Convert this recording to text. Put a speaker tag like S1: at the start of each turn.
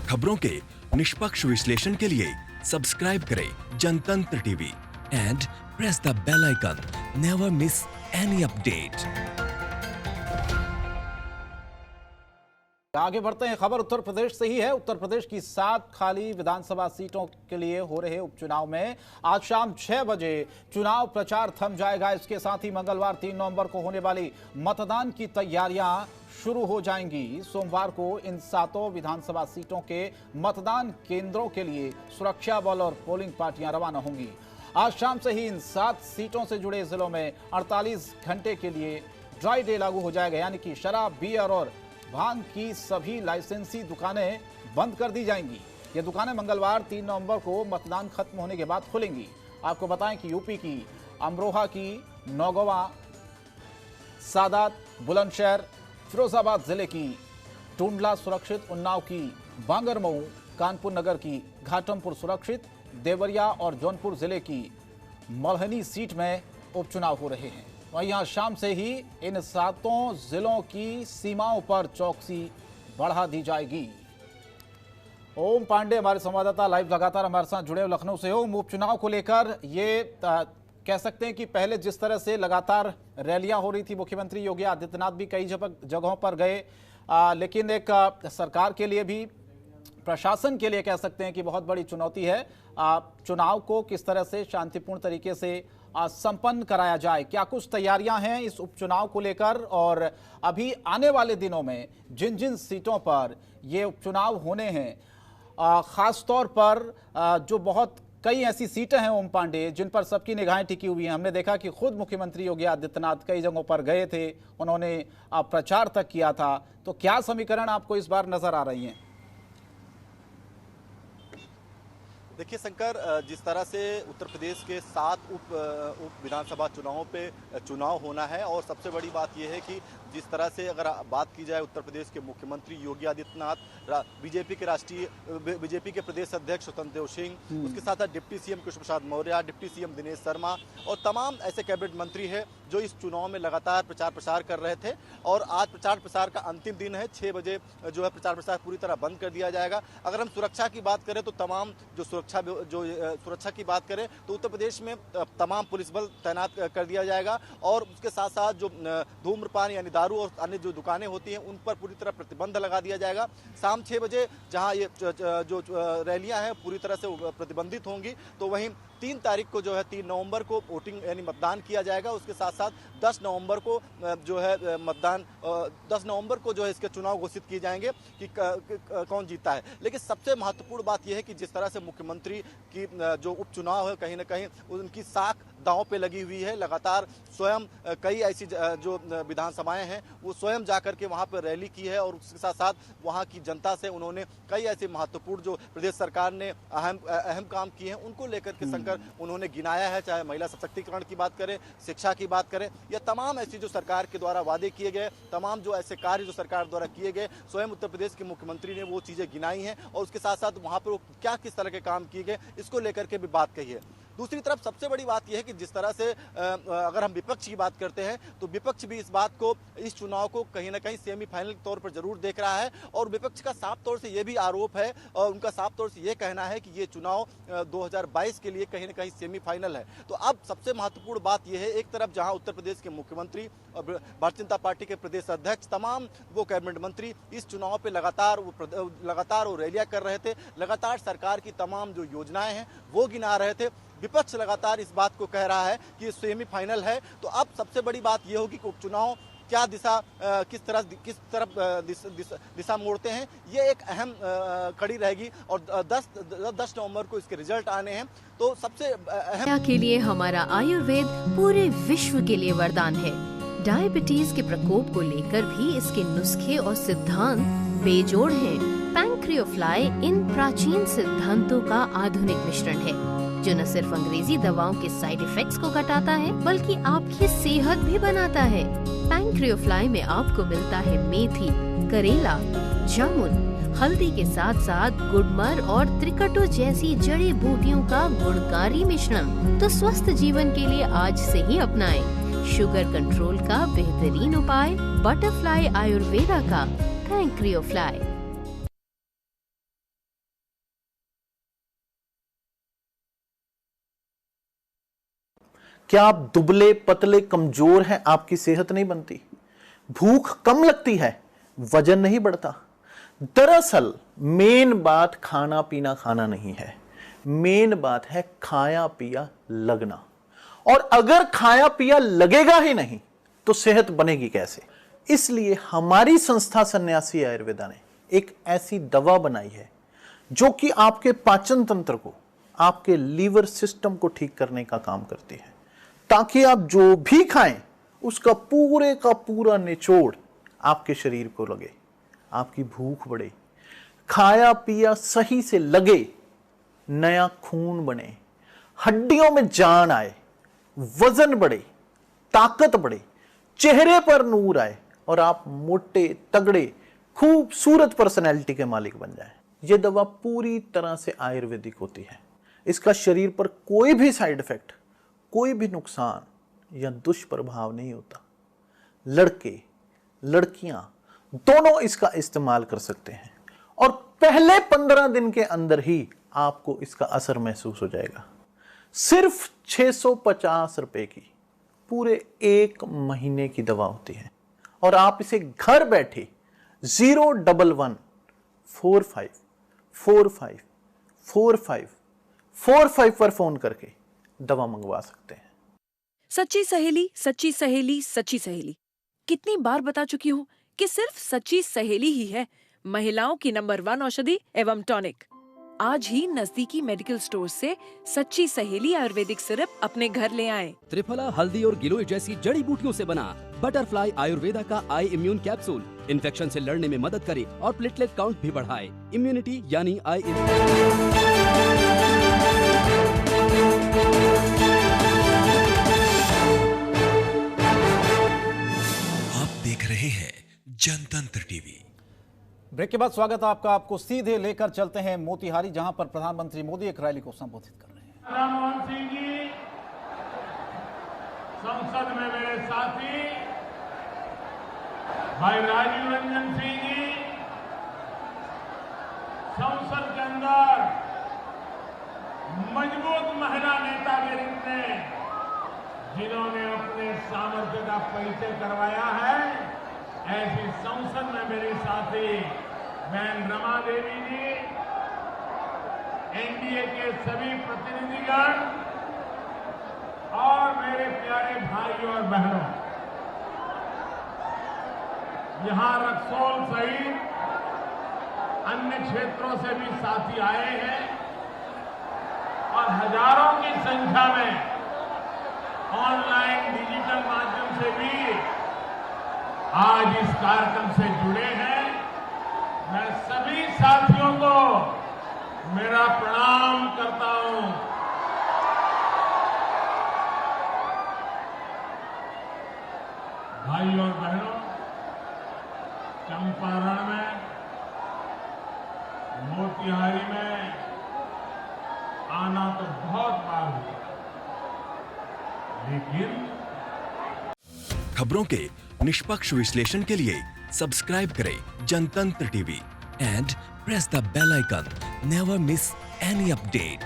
S1: खबरों के निष्पक्ष विश्लेषण के लिए सब्सक्राइब करें Jantantra TV and press the bell icon. Never miss any update.
S2: आगे बढ़ते हैं। खबर उत्तर प्रदेश से ही है। उत्तर प्रदेश की 7 खाली विधानसभा सीटों के लिए हो रहे उपचुनाव में आज शाम 6 बजे चुनाव प्रचार थम जाएगा। इसके साथ ही मंगलवार 3 नवंबर को होने वाली मतदान की तैयारियां शुरू हो जाएंगी। सोमवार को इन 7 विधानसभा सीटों के मतदान केंद्रों के लिए सुरक्षा बल और पोलिंग पार्टियां रवाना होंगी। आज शाम से ही इन 7 सीटों से जुड़े जिलों में 48 घंटे के लिए ड्राई डे लागू हो जाएगा, यानी कि शराब, बियर और भांग की सभी लाइसेंसी दुकानें बंद कर दी जाएंगी। ये दुकानें मंगलवार 3 नवंबर को मतदान खत्म होने के बाद खुलेंगी। आपको बताएं कि यूपी की अमरोहा की नौगवा, सादात, बुलंदशहर, फिरोजाबाद जिले की टुंडला सुरक्षित, उन्नाव की बांगरमऊ, कानपुर नगर की घाटमपुर सुरक्षित, देवरिया और जौनपुर जिले की मल्हनी सीट में उपचुनाव हो रहे हैं। वहीं यहां शाम से ही इन 7 जिलों की सीमाओं पर चौकसी बढ़ा दी जाएगी। ओम पांडे हमारे संवाददाता लाइव लगातार हमारे साथ जुड़े लखनऊ से। ओम, उपचुनाव को लेकर ये कह सकते हैं कि पहले जिस तरह से लगातार रैलियां हो रही थी, मुख्यमंत्री योगी आदित्यनाथ भी कई जगहों पर गए, लेकिन एक सरकार के लिए भी, प्रशासन के लिए कह सकते हैं कि बहुत बड़ी चुनौती है चुनाव को किस तरह से शांतिपूर्ण तरीके से संपन्न कराया जाए। क्या कुछ तैयारियां हैं इस उपचुनाव को लेकर, और अभी आने वाले दिनों में जिन जिन सीटों पर ये उपचुनाव होने हैं, खास तौर पर जो बहुत कई ऐसी सीटें हैं ओम पांडे जिन पर सबकी निगाहें टिकी हुई हैं। हमने देखा कि खुद मुख्यमंत्री योगी आदित्यनाथ कई जगहों पर गए थे, उन्होंने प्रचार तक किया था। तो क्या समीकरण आपको इस बार नजर आ रही हैं?
S3: देखिए शंकर, जिस तरह से उत्तर प्रदेश के 7 उप विधानसभा चुनावों पे चुनाव होना है, और सबसे बड़ी बात यह है कि जिस तरह से अगर बात की जाए उत्तर प्रदेश के मुख्यमंत्री योगी आदित्यनाथ, बीजेपी के प्रदेश अध्यक्ष स्वतंत्र देव सिंह, उसके साथ साथ deputy CM Krishna Prasad Maurya, deputy CM Dinesh Sharma और तमाम ऐसे कैबिनेट मंत्री हैं जो इस चुनाव में लगातार प्रचार प्रसार कर रहे थे। और आज प्रचार प्रसार का अंतिम दिन है। 6 बजे जो है प्रचार प्रसार पूरी तरह बंद कर दिया जाएगा। अगर हम सुरक्षा की बात करें तो तमाम सुरक्षा की बात करें तो उत्तर प्रदेश में तमाम पुलिस बल तैनात कर दिया जाएगा, और उसके साथ साथ जो धूम्रपान यानी दारू और अन्य जो दुकानें होती हैं उन पर पूरी तरह प्रतिबंध लगा दिया जाएगा। शाम 6 बजे जहां ये जो रैलियां हैं पूरी तरह से प्रतिबंधित होंगी, तो वहीं 3 तारीख को जो है 3 नवंबर को वोटिंग यानी मतदान किया जाएगा। उसके साथ साथ 10 नवंबर को जो है 10 नवंबर को जो है इसके चुनाव घोषित किए जाएंगे कि कौन जीता है। लेकिन सबसे महत्वपूर्ण बात यह है कि जिस तरह से मुख्यमंत्री की जो उपचुनाव है, कहीं ना कहीं उनकी साख दांव पे लगी हुई है। लगातार स्वयं कई ऐसी जो विधानसभाएं हैं वो स्वयं जाकर के वहां पर रैली की है, और उसके साथ साथ वहां की जनता से उन्होंने कई ऐसे महत्वपूर्ण जो प्रदेश सरकार ने अहम काम किए हैं उनको लेकर के शंकर उन्होंने गिनाया है। चाहे महिला सशक्तिकरण की बात करें, शिक्षा की बात करें, या तमाम ऐसी जो सरकार के द्वारा वादे किए गए, तमाम जो ऐसे कार्य जो सरकार द्वारा किए गए, स्वयं उत्तर प्रदेश के मुख्यमंत्री ने वो चीजें गिनाई हैं, और उसके साथ साथ वहां पर क्या किस तरह के काम किए गए इसको लेकर के भी बात कही है। दूसरी तरफ सबसे बड़ी बात यह है कि जिस तरह से अगर हम विपक्ष की बात करते हैं तो विपक्ष भी इस बात को, इस चुनाव को कहीं ना कहीं सेमीफाइनल तौर पर जरूर देख रहा है, और विपक्ष का साफ तौर से यह भी आरोप है और उनका साफ तौर से यह कहना है कि ये चुनाव 2022 के लिए कहीं ना कहीं सेमीफाइनल है। तो अब सबसे महत्वपूर्ण बात यह है, एक तरफ जहां उत्तर प्रदेश के मुख्यमंत्री और भारतीय जनता पार्टी के प्रदेश अध्यक्ष, तमाम वो कैबिनेट मंत्री इस चुनाव पे लगातार वो रैलियां कर रहे थे, लगातार सरकार की तमाम जो योजनाएं हैं वो गिना रहे थे। विपक्ष लगातार इस बात को कह रहा है कि सेमीफाइनल है। तो अब सबसे बड़ी बात यह होगी कि उपचुनाव क्या किस तरफ दिशा मोड़ते हैं, ये एक अहम कड़ी रहेगी। और 10 नवंबर को इसके रिजल्ट आने हैं। तो सबसे अहम
S4: के लिए हमारा आयुर्वेद पूरे विश्व के लिए वरदान है। डायबिटीज के प्रकोप को लेकर भी इसके नुस्खे और सिद्धांत बेजोड़ हैं। पैंक्रियोफ्लाई इन प्राचीन सिद्धांतों का आधुनिक मिश्रण है, जो न सिर्फ अंग्रेजी दवाओं के साइड इफेक्ट्स को घटाता है बल्कि आपकी सेहत भी बनाता है। पैंक्रियोफ्लाई में आपको मिलता है मेथी, करेला, जामुन, हल्दी के साथ साथ गुड़मर और त्रिकटो जैसी जड़ी बूटियों का गुणकारी मिश्रण। तो स्वस्थ जीवन के लिए आज से ही अपनाएं शुगर कंट्रोल का बेहतरीन उपाय, बटरफ्लाई आयुर्वेदा का पैंक्रियोफ्लाई।
S5: क्या आप दुबले पतले कमजोर हैं, आपकी सेहत नहीं बनती? भूख कम लगती है, वजन नहीं बढ़ता? दरअसल मेन बात खाना पीना खाना नहीं है, मेन बात है खाया पिया लगना। और अगर खाया पिया लगेगा ही नहीं तो सेहत बनेगी कैसे? इसलिए हमारी संस्था सन्यासी आयुर्वेदा ने एक ऐसी दवा बनाई है जो कि आपके पाचन तंत्र को, आपके लीवर सिस्टम को ठीक करने का काम करती है, ताकि आप जो भी खाएं उसका पूरे का पूरा निचोड़ आपके शरीर को लगे, आपकी भूख बढ़े, खाया पिया सही से लगे, नया खून बने, हड्डियों में जान आए, वजन बढ़े, ताकत बढ़े, चेहरे पर नूर आए और आप मोटे तगड़े खूबसूरत पर्सनैलिटी के मालिक बन जाएं। यह दवा पूरी तरह से आयुर्वेदिक होती है। इसका शरीर पर कोई भी साइड इफेक्ट, कोई भी नुकसान या दुष्प्रभाव नहीं होता। लड़के लड़कियां दोनों इसका इस्तेमाल कर सकते हैं और पहले 15 दिन के अंदर ही आपको इसका असर महसूस हो जाएगा। सिर्फ 650 रुपए की पूरे 1 महीने की दवा होती है और आप इसे घर बैठे 01145454545 पर फोन करके दवा मंगवा सकते हैं।
S6: सच्ची सहेली, सच्ची सहेली, सच्ची सहेली। कितनी बार बता चुकी हूँ कि सिर्फ सच्ची सहेली ही है महिलाओं की नंबर 1 औषधि एवं टॉनिक। आज ही नजदीकी मेडिकल स्टोर से सच्ची सहेली आयुर्वेदिक सिरप अपने घर ले आएं।
S7: त्रिफला, हल्दी और गिलोय जैसी जड़ी बूटियों से बना बटरफ्लाई आयुर्वेदा का आई इम्यून कैप्सूल इन्फेक्शन से लड़ने में मदद करे और प्लेटलेट काउंट भी बढ़ाए। इम्यूनिटी यानी आई
S1: आप देख रहे हैं जनतंत्र टीवी।
S2: ब्रेक के बाद स्वागत है आपका। आपको सीधे लेकर चलते हैं मोतिहारी, जहां पर प्रधानमंत्री मोदी एक रैली को संबोधित कर रहे हैं।
S8: मनमोहन सिंह जी संसद में मेरे साथी भाई राजीव रंजन सिंह जी संसद के अंदर मजबूत महिला नेता के रूप में जिन्होंने अपने सामर्थ्य का परिचय करवाया है, ऐसी संसद में मेरे साथी बहन रमा देवी जी, एनडीए के सभी प्रतिनिधिगण और मेरे प्यारे भाइयों और बहनों, यहां रक्सौल सहित अन्य क्षेत्रों से भी साथी आए हैं और हजारों की संख्या में ऑनलाइन डिजिटल माध्यम से भी आज इस कार्यक्रम से जुड़े हैं। मैं सभी साथियों को मेरा प्रणाम करता हूं। भाइयों और बहनों, चंपारण में, मोतिहारी में आना तो बहुत बार हुआ, लेकिन
S1: खबरों के निष्पक्ष विश्लेषण के लिए सब्सक्राइब करें Jantantra TV and press the bell icon. Never miss any update.